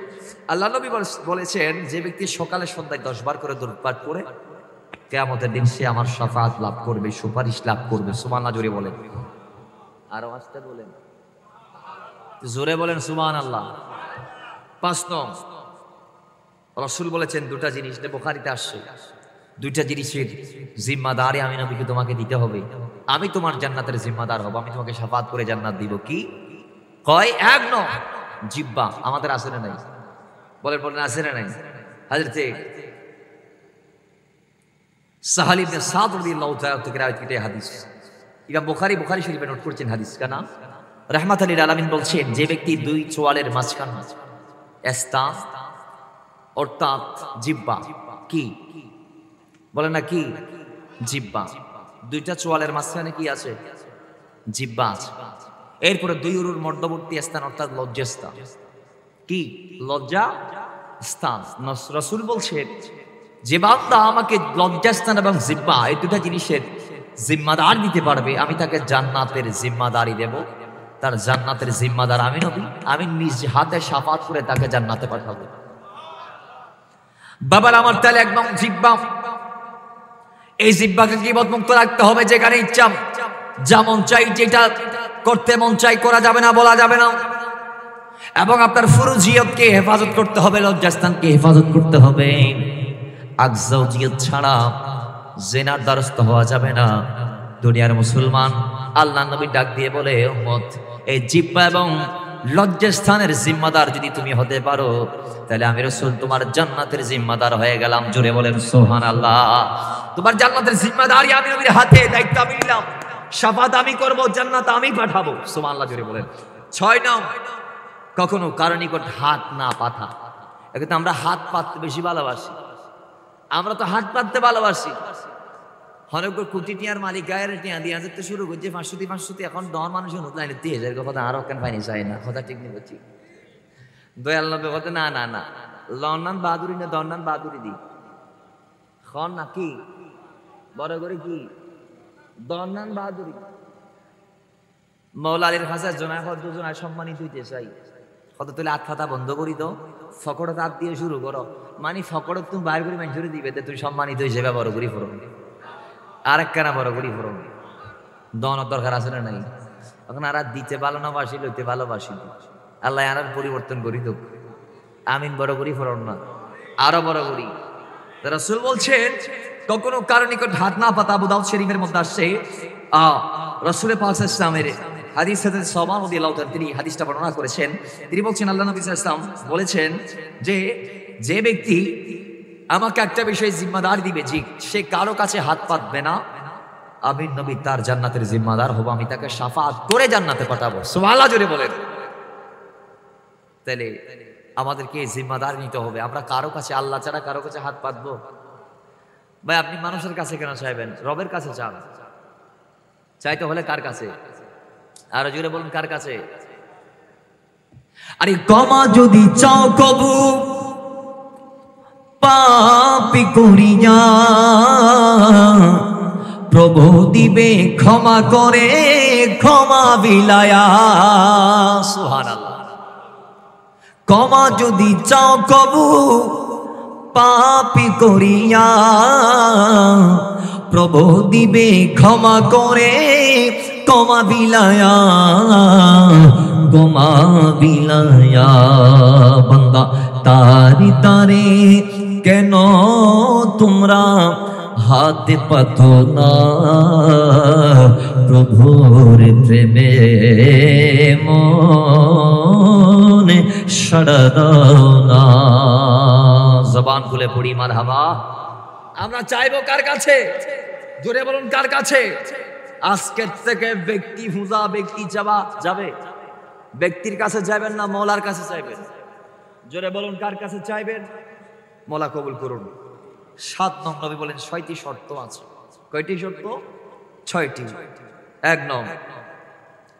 আল্লাহ নবী বলেছেন যে ব্যক্তি সকালে সন্ধ্যায় 10 বার করে দরুদ পাঠ করে কিয়ামতের দিন সে আমার শাফাআত লাভ করবে, সুপারিশ লাভ করবে। সুবহানাল্লাহ জোরে বলেন। আরো আসতে বলেন, জোরে বলেন সুবহানাল্লাহ। 5 নং রাসূল বলেছেন দুটা জিনিস, বুখারীতে আসছে, দুইটা জিনিসের জিম্মাদারি আমি নবীকে তোমাকে দিতে হবে। আমি তোমার জান্নাতের জিম্মাদার হব, আমি তোমাকে শাফাআত করে জান্নাত দিব। কি কয়? 1 নং জিহ্বা। আমাদের আছে না নাই? বলেন বলেন আছে না নাই? হযরতে সাহাল ইবনে সাদ রাদিয়াল্লাহু তাআলা থেকে রাওয়ায়াত হাদিস, ইমাম বুখারী শরীফে নোট করছেন হাদিস কানা রাহমাতুল লিল আলামিন বলছেন যে ব্যক্তি 2 চোয়ালের মাঝখানে স্থান অর্থাৎ জিহ্বা, কি বলেন না, কি জিহ্বা, 2টা চোয়ালের মাঝখানে কি আছে? জিহ্বা আছে। এরপরে 2 উরুর মধ্যবর্তী স্থান অর্থাৎ লজ্জাস্থান, কি লজ্জা স্থান। রাসূল বলছেন যে বান্দা আমাকে লজ্জাস্থান এবং জিহ্বা এই 2টা জিনিসের জিম্মাদার দিতে পারবে, আমি তাকে জান্নাতের জিম্মাদারি দেব। তার জান্নাতের জিম্মাদার আমি নবী, আমি নিজ হাতে শাফাত করে তাকে জান্নাতে পাঠাবো। বাবার আমার তাহলে 1 নং জিহ্বা, এই জিহ্বাকে গীবত মুক্ত রাখতে হবে, যেখানে ইচ্ছা যেমন চাই যেটা করতে মন চাই করা যাবে না, বলা যাবে না। এবং আপনার ফুরুজিয়তকে হেফাজত করতে হবে, লজ্জাস্থানকে হেফাজত করতে হবে। আকজাউজিয়ত ছাড়া জেনার দ্বারস্থ হওয়া যাবে না। দুনিয়ার মুসলমান আল্লাহ নবী ডাক দিয়ে বলে, উম্মত এই জিহ্বা এবং লজ্জাস্থানের জিম্মাদার যদি তুমি হতে পারো, তাহলে আমি রাসূল তোমার জান্নাতের জিম্মাদার হয়ে গেলাম। জোরে বলেন সুবহানাল্লাহ। তোমার জান্নাতের জিম্মাদারি আমি নবীর হাতে, দায়িত্ব আমি নিলাম, শাফাত আমি করব, জান্নাত আমি পাঠাবো। সুবহানাল্লাহ জোরে বলেন। 6 নাও কখনো কারো নিকট হাত না পাতা। কিন্তু আমরা হাত পাততে বেশি ভালোবাসি, আমরা তো হাত পাততে ভালোবাসি। হরেক কোটি টিয়ার মালিক গায়ের টিয়া দিয়ে যেতে শুরু করছে 500 এখন 10 মানুষের মতো লাইনে 30,000 কথা আর কেন পাইনি চাই না, কথা ঠিক নেই বলছি। দয়াল নবী কথা না না না, লন্ডন বাহাদুরি না দন্ডন বাহাদুরি দি খন না কি বড় করে কি দন্ডন বাহাদুরি। মৌলা আলীর কাছে জোনায় দুজনায় সম্মানিত হইতে চাই। কত তুলে হাত ফাতা বন্ধ করি তো, ফকড়ে হাত দিয়ে শুরু করো, মানে ফকড়ে তুমি বাইর করে মানুষ দিবে, তুই সম্মানিত হিসেবে বড় করি ফোরম, আরেক কেনা বড় করি ফোরম। দনের দরকার আছে না নাই? এখন আর দিতে ভালো না বাসি, লইতে ভালোবাসি। আল্লাহ আর পরিবর্তন করি তো, আমিন বড় করি ফোরম না, আরো বড় করি। রাসূল বলছেন কখনো কারো নিকট হাত না পাতা। আবু দাউদ শরীফের মধ্যে আসছে রাসূলের পাক সাল্লাল্লাহু আলাইহি ওয়াসাল্লামের হাদিস হযরত সাওবান রাদিয়াল্লাহু তাআলা তিনি হাদিসটা বর্ণনা করেছেন। তিনি বলছেন আল্লাহ নবী সাল্লাল্লাহু আলাইহি ওয়াসাল্লাম বলেছেন যে ব্যক্তি আমাকে একটা বিষয়ে জিম্মাদার দিবে, যে সে কারো কাছে হাত পাতবে না, আমি নবী তার জান্নাতের জিম্মাদার হব, আমি তাকে শাফাআত করে জান্নাতে পাঠাবো। সুবহানাল্লাহ জোরে বলেন। তাহলে আমাদেরকে জিম্মাদার নিতে হবে। আমরা কারো কাছে, আল্লাহ ছাড়া কারো কাছে হাত পাতবো? ভাই আপনি মানুষের কাছে কেন চাইবেন? রবের কাছে চান। চাইতে হলে কার কাছে? আরো জোরে বলুন, কার কাছে? আরে ক্ষমা যদি চাও কবু পাপী করিয়া, প্রভু দিবে ক্ষমা করে ক্ষমা বিলায়া। সুবহানাল্লাহ। ক্ষমা যদি চাও কবু পাপী করিয়া, প্রভু দিবে ক্ষমা করে ক্ষমা বিলায়া, ক্ষমা বিলায়া। বান্দা তারি তারে কেন তোমরা হাতে পাতো না, প্রভুর প্রেমে মনে সাড়া দাও না। জবান খুলে পড়ি মারহাবা। আমরা চাইবো কার কাছে? জোরে বলুন, কার কাছে? আজকের থেকে ব্যক্তি পূজা, ব্যক্তি চাওয়া যাবে। ব্যক্তির কাছে যাবেন না, মওলার কাছে চাইবেন। জোরে বলুন, কার কাছে চাইবেন? মওলা কবুল করুন। 7 নং নবী বলেন 6টি শর্ত আছে। কয়টি শর্ত? 6টি। 1 নং,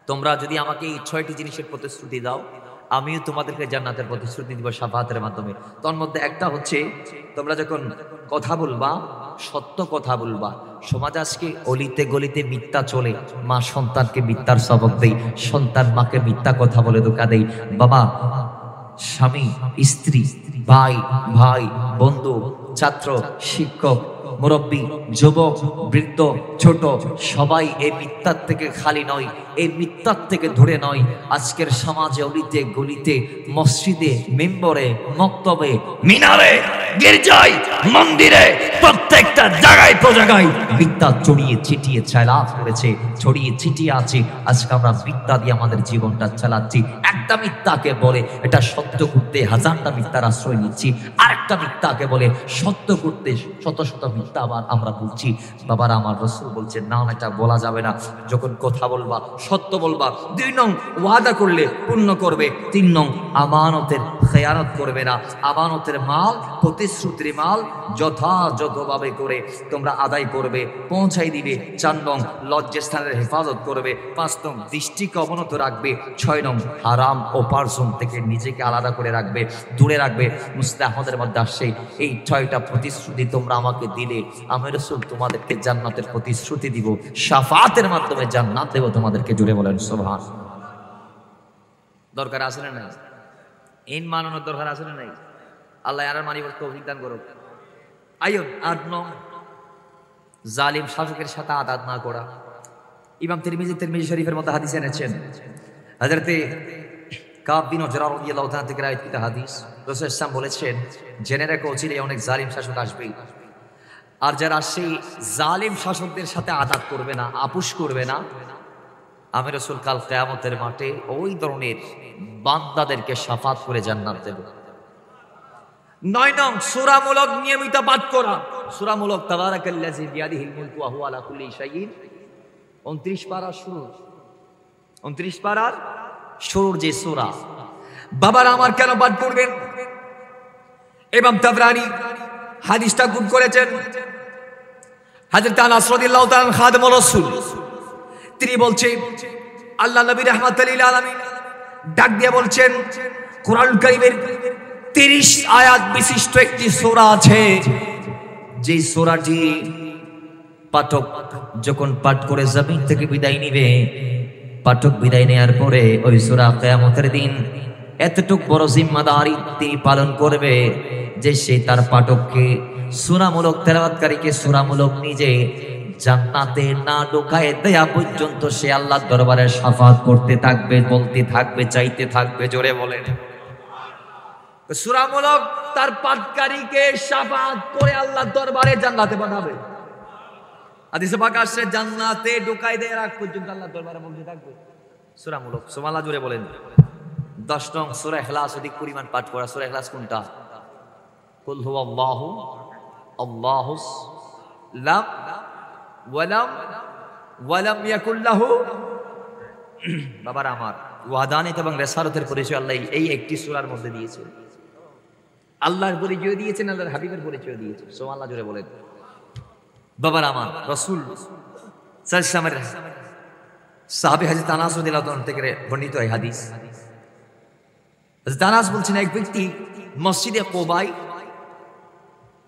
তোমরা যদি আমাকে এই 6টি জিনিসের প্রতিশ্রুতি দাও, আমিও তোমাদেরকে জান্নাতের প্রতিশ্রুতি দিব শাফাতের মাধ্যমে। তোর মধ্যে একটা হচ্ছে, তোমরা যখন কথা বলবা সত্য কথা বলবা। সমাজ আজকে অলিতে গলিতে মিথ্যা চলে। মা সন্তানকে মিথ্যার সবক দেয়, সন্তান মাকে মিথ্যা কথা বলে ধোঁকা দেয়। বাবা স্বামী স্ত্রী, ভাই ভাই, বন্ধু, ছাত্র, শিক্ষক, মুরব্বী, যুবক, বৃদ্ধ, ছোট, সবাই এই মিথ্যার থেকে খালি নয়, এই মিথ্যার থেকে ধরে নয়। আজকের সমাজে অলিতে গলিতে, মসজিদে, মেম্বরে, মক্তবে, মিনারে, গির্জায়, মন্দিরে, প্রত্যেকটা জায়গায় জায়গায় মিথ্যা ছড়িয়ে ছিটিয়ে চালাফ করেছে, ছড়িয়ে ছিটিয়ে আছে। আজকে আমরা মিথ্যা দিয়ে আমাদের জীবনটা চালাচ্ছি। একটা মিথ্যাকে বলে এটা সত্য করতে হাজারটা মিথ্যার আশ্রয় নিচ্ছি, আরেকটা মিথ্যাকে বলে সত্য করতে শত শত মিথ্যা আবার আমরা বলছি। বাবারা, আমার রাসূল বলছেন না, এটা বলা যাবে না। যখন কথা বলবা সত্য বলবা। 2 নং, ওয়াদা করলে পূর্ণ করবে। 3 নং, আমানতের খেয়ানত করবে না। আমানতের মাল, প্রতিশ্রুতির মাল যথাযথভাবে করে তোমরা আদায় করবে, পৌঁছাই দিবে। 4 নং, লজ্জাস্থানের হেফাজত করবে। 5 নং, দৃষ্টিকে অবনত রাখবে। 6 নং, হারাম উপার্জন থেকে নিজেকে আলাদা করে রাখবে, দূরে রাখবে। মুসলিম আহমদের মধ্যে আসছে এই 6টা প্রতিশ্রুতি তোমরা আমাকে দিলে, আমি রাসূল তোমাদেরকে জান্নাতের প্রতিশ্রুতি দিব, শাফাতের মাধ্যমে জান্নাত দেব তোমাদেরকে। জুড়ে বলেন সুবহান। দরকার আছে না নাই? ইন মানানোর দরকার আছে না নাই? আল্লাহ আর মানিবার তৌফিক দান করুক। আইন 8 নং, জালিম শাসকের সাথে আদাত না করা। ইমাম তিরমিজি শরীফের মধ্যে হাদিস এনেছেন, হযরতে কাব বিন উজরা রাদিয়াল্লাহু তাআলা থেকে রায়িত হাদিস। রাসূল সাল্লাল্লাহু আলাইহি ওয়াসাল্লাম বলেছেন, জেনে রেখো চিরে অনেক জালিম শাসক আসবে, আর যারা সেই জালিম শাসকদের সাথে আদাত করবে না, আপোষ করবে না, আমি রাসূল কাল কিয়ামতের মাঠে ওই ধরনের বান্দাদেরকে শাফাত করে জান্নাত দেব। ৯ নং সূরামূলক নিয়মিত পাঠ করা। সূরামূলক তাবারাকাল্লাযী বিয়াদিহিল মুলকু ওয়া হুয়া আলা কুল্লি শাইইন ২৯ পারার শুরু, ২৯ পারার শুরুর যে সূরা। বাবার আমার কেন পাঠ করবেন? ইমাম তাবরানী হাদিসটা গুড করেছেন। হযরত আনাস রাদিয়াল্লাহু তাআলা খাদেমুর রাসূল, তিনি বলছেন আল্লাহ নবী রাহমাতুল লিল আলামিন ডাক দিয়ে বলছেন, কোরআন কারীমের ৩০ আয়াত বিশিষ্ট একটি সূরা আছে, যে সূরাটি পাঠক যখন পাঠ করে জমিন থেকে বিদায় নিবে, পাঠক বিদায় নেয়ার পরে ওই সূরা কিয়ামতের দিন এতটুক বড় জিম্মাদারি তিনি পালন করবে যে সে তার পাঠককে, সূরামূলক তেলাওয়াতকারীকে সূরামূলক নিজে জান্নাতে না ঢোকায় দেয়া পর্যন্ত সে আল্লাহর দরবারে শাফাত করতে থাকবে, বলতে থাকবে, চাইতে থাকবে। জোরে বলেন। সূরামূলক তার পাঠকারীকে শাফাত করে আল্লাহর দরবারে জান্নাতে পাঠাবে। হাদিসে পাক আসছে জান্নাতে ঢোকায় দেয়ার আগ পর্যন্ত আল্লাহর দরবারে বলতে থাকবে সূরামূলক। সুবহানাল্লাহ, জোরে বলেন। ১০ নং সূরা ইখলাস অধিক পরিমাণ পাঠ করা। সূরা ইখলাস কোনটা? কুল হুয়াল্লাহু আল্লাহুস লাম ওয়ালাম ইয়াকুল লাহু। বাবার আমার, ওয়াহদানিয়ত এবং রিসালাতের পরিচয় আল্লাহ এই একটি সূরার মধ্যে দিয়েছেন। আল্লাহর পরিচয় দিয়েছেন, আল্লাহর হাবিবের পরিচয় দিয়েছেন। সুবহানাল্লাহ, জোরে বলেন। বাবার আমার, রাসূল সাল্লাল্লাহু আলাইহি ওয়াসাল্লামের সাহাবী হযরত আনাস রাদিয়াল্লাহু তাআলা থেকে বর্ণিত এই হাদিস। হযরত আনাস বলছেন, এক ব্যক্তি মসজিদে কুবায়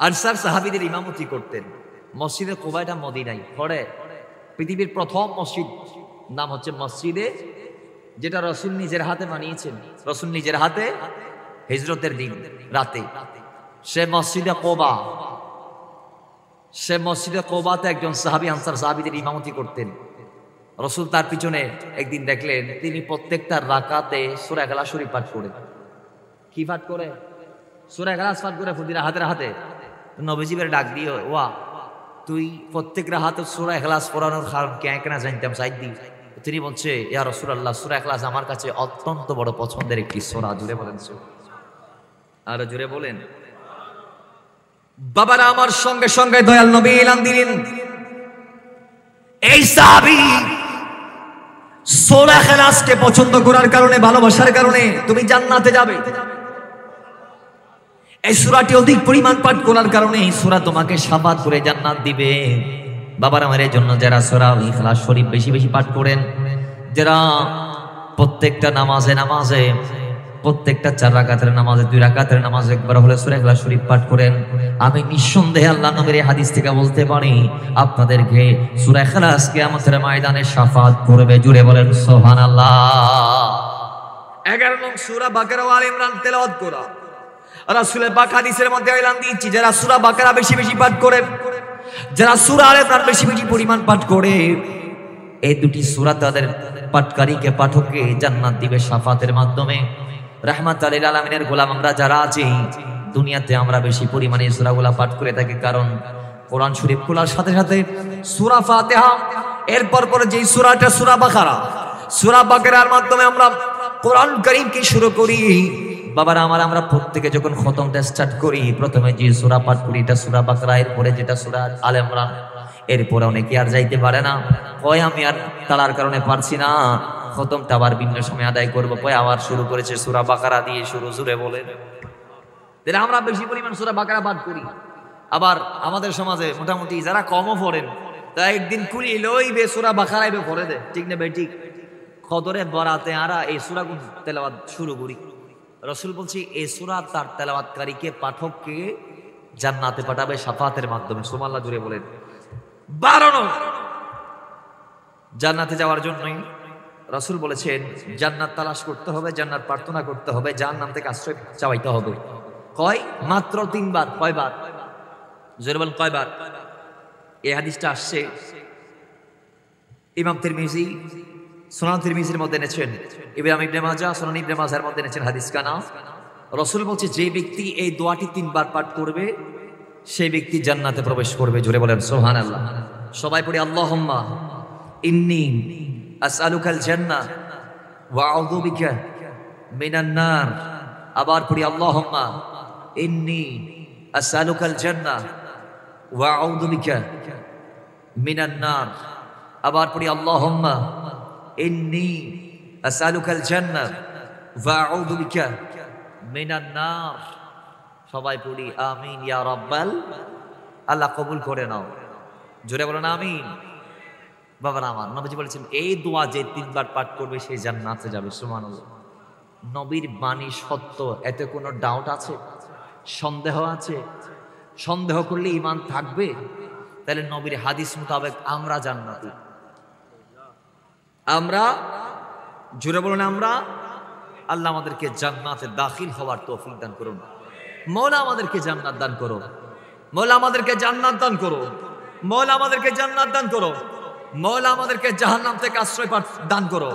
আনসার সাহাবীদের ইমামতি করতেন। মসজিদে কুবাটা মদিনায় পড়ে, পৃথিবীর প্রথম মসজিদ নাম হচ্ছে মসজিদে, যেটা রাসূল নিজের হাতে বানিয়েছেন। রাসূল নিজের হাতে হিজরতের দিন রাতে সে মসজিদে কুবা, সে মসজিদে কুবাতে একজন সাহাবী আনসার সাহাবীদের ইমামতি করতেন। রাসূল তার পিছনে একদিন দেখলেন তিনি প্রত্যেকটা রাকাতে সূরা ইখলাস শরীফ পাঠ করে। কি পাঠ করে? সূরা ইখলাস পাঠ করে প্রতিটা হাতের হাতে। নবীজির ডাক দিয়ে, ওয়া তুই প্রত্যেক রাহাতে সূরা ইখলাস পড়ানোর কারণ কেন জানতাম চাইদি। তিনি বলছে, ইয়া রাসূলুল্লাহ, সূরা ইখলাস আমার কাছে অত্যন্ত বড় পছন্দের একটি সূরা। জুড়ে বলেন, আর জুড়ে বলেন। বাবারা আমার, সঙ্গে সঙ্গে দয়াল নবী এলান দিলেন, এই সাহাবী সূরা ইখলাসকে পছন্দ করার কারণে, ভালোবাসার কারণে তুমি জান্নাতে যাবে। এই সূরাটি অধিক পরিমাণ পাঠ করার কারণে এই সূরা তোমাকে শাফাত করে জান্নাত দিবে। বাবার আমার, এই জন্য যারা সূরা ইখলাস শরীফ বেশি বেশি পাঠ করেন, যারা প্রত্যেকটা নামাজে প্রত্যেকটা ৪ রাকাতের নামাজে ২ রাকাতের নামাজে একবার হলে সূরা ইখলাস শরীফ পাঠ করেন, আমি নিঃসন্দেহে আল্লাহ নবীর এই হাদিস থেকে বলতে পারি আপনাদেরকে সূরা ইখলাস কিয়ামতের ময়দানে শাফাত করবে। জুড়ে বলেন সুবহানাল্লাহ। ১১ নং সূরা বাকারা ও আলে ইমরান তেলাওয়াত করা। রাসূলের পাক হাদিসের মধ্যে এলান দিয়েছি, যারা সূরা বাকারা বেশি বেশি পাঠ করে, যারা সূরা আলে ইমরান বেশি বেশি পরিমাণ পাঠ করে, এই দুটি সূরা তাদের পাঠকারীকে, পাঠককে জান্নাত দিবে শাফাতের মাধ্যমে। রাহমাতুল লিল আলামিনের গোলাম আমরা যারা আছি দুনিয়াতে, আমরা বেশি পরিমাণে এই সূরাগুলো পাঠ করে থাকি, কারণ কোরআন শরীফ খোলার সাথে সাথে সূরা ফাতিহা, এরপর পরে যেই সূরাটা সূরা বাকারা, সূরা বাকারার মাধ্যমে আমরা কোরআন কারীমকে শুরু করি। বাবারা আমার, আমরা প্রত্যেকে যখন খতমটা স্টার্ট করি, প্রথমে যে সূরা পাঠ করি এটা সূরা বাকারা, এরপরে যেটা সূরা আলে ইমরান, এরপরে অনেকে আর যাইতে পারে না, কয় আমি আর তালার কারণে পারছি না, খতমটা আবার ভিন্ন সময় আদায় করবো, কয় আবার শুরু করেছে সূরা বাকারা দিয়ে শুরু। জুড়ে বলেন। তাহলে আমরা বেশি পরিমাণ সূরা বাকারা পাঠ করি। আবার আমাদের সমাজে মোটামুটি যারা কমও পড়েন, তা একদিন কুলি লইবে সূরা বাকারা এবে পড়ে দেয়, ঠিক না বেঠিক? কদরে বরাতে আরা এই সূরাগুলো তেলাওয়াত শুরু করি। রাসূল বলছি, এই সূরা তার তেলাওয়াতকারীকে, পাঠককে জান্নাতে পাঠাবে শাফাতের মাধ্যমে। সুবহানাল্লাহ, জুড়ে বলেন। 12 নং জান্নাতে যাওয়ার জন্যই রাসূল বলেছেন জান্নাত তালাশ করতে হবে, জান্নাত প্রার্থনা করতে হবে, জাহান্নাম থেকে আশ্রয় চাইতে হবে। কয়? মাত্র 3 বার। কয়বার? জোরে বলেন, কয়বার? এই হাদিসটা আসছে ইমাম তিরমিজি সুনান তিরমিজির মধ্যে এনেছেন, ইমাম ইবনে মাজাহ সুনান ইবনে মাজাহের মধ্যে এনেছেন। হাদিস কানা রাসূল বলছে, যে ব্যক্তি এই দোয়াটি 3 বার পাঠ করবে সেই ব্যক্তি জান্নাতে প্রবেশ করবে। জোরে বলেন সুবহানাল্লাহ। সবাই পড়ি আল্লাহুম্মা ইন্নী আসআলুকাল জান্নাহ ওয়া আউযু বিকা মিনান নার। আবার পড়ি আল্লাহুম্মা ইন্নী আসআলুকাল জান্নাহ ওয়া আউযু বিকা মিনান নার। আবার পড়ি আল্লাহুম্মা ইন্নী আসআলুকাল জান্নাহ ওয়া আউযু বিকা মিনান নার। সবাই পড়ি আমিন ইয়া রাব্বাল। আল্লাহ কবুল করে নাও। জোরে বলেন আমিন। বাবারা আমার, নবীজি বলেছেন এই দোয়া যে 3 বার পাঠ করবে সে জান্নাতে যাবে। সুবহানাল্লাহ। নবীর বাণী সত্য, এতে কোনো ডাউট আছে? সন্দেহ আছে? সন্দেহ করলে ঈমান থাকবে? তাহলে নবীর হাদিস মোতাবেক আমরা জান্নাতি। আমরা, জোরে বলেন আমরা। আল্লাহ আমাদেরকে জান্নাতে দাখিল হওয়ার তৌফিক দান করুন। মওলা আমাদেরকে জান্নাত দান করো। মওলা আমাদেরকে জান্নাত দান করো। মওলা আমাদেরকে জান্নাত দান করো। মওলা আমাদেরকে জাহান্নাম থেকে আশ্রয় দান করো।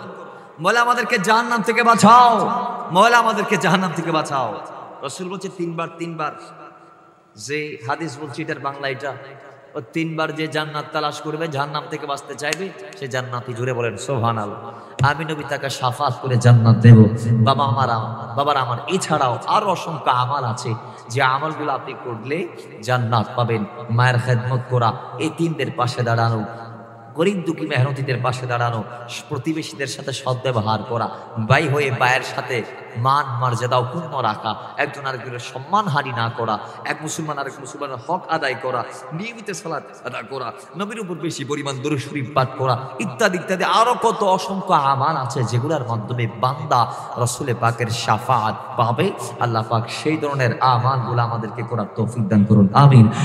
মওলা আমাদেরকে জাহান্নাম থেকে বাঁচাও। মওলা আমাদেরকে জাহান্নাম থেকে বাঁচাও। রাসূল বলছে 3 বার। যে হাদিস বলছি এটার বাংলা এটা, ও 3 বার যে জান্নাত তালাশ করবে, জাহান্নাম থেকে বাঁচতে চাইবে, সে জান্নাতি। জুড়ে বলেন সুবহানাল্লাহ। আমি নবী তাকে শাফাত করে জান্নাত দেব। বাবার আমার এছাড়াও আরো অসংখ্য আমল আছে, যে আমলগুলো আপনি করলে জান্নাত পাবেন। মায়ের খেদমত করা, এতিমদের পাশে দাঁড়ানো, গরিব দুঃখী মেহনতিদের পাশে দাঁড়ানো, প্রতিবেশীদের সাথে সদ্ব্যবহার করা, ভাই হয়ে ভাইয়ের সাথে মান মর্যাদা পূর্ণ রাখা, একজন আরেকজনের সম্মানহানি না করা, এক মুসলমান আরেক মুসলমানের হক আদায় করা, নিয়মিত সালাত আদায় করা, নবীর উপর বেশি পরিমাণ দরুদ শরীফ পাঠ করা, ইত্যাদি ইত্যাদি আরো কত অসংখ্য আমাল আছে যেগুলোর মাধ্যমে বান্দা রাসূলে পাকের শাফাআত পাবে। আল্লাহ পাক সেই ধরনের আমালগুলো আমাদেরকে করার তৌফিক দান করুন। আমিন।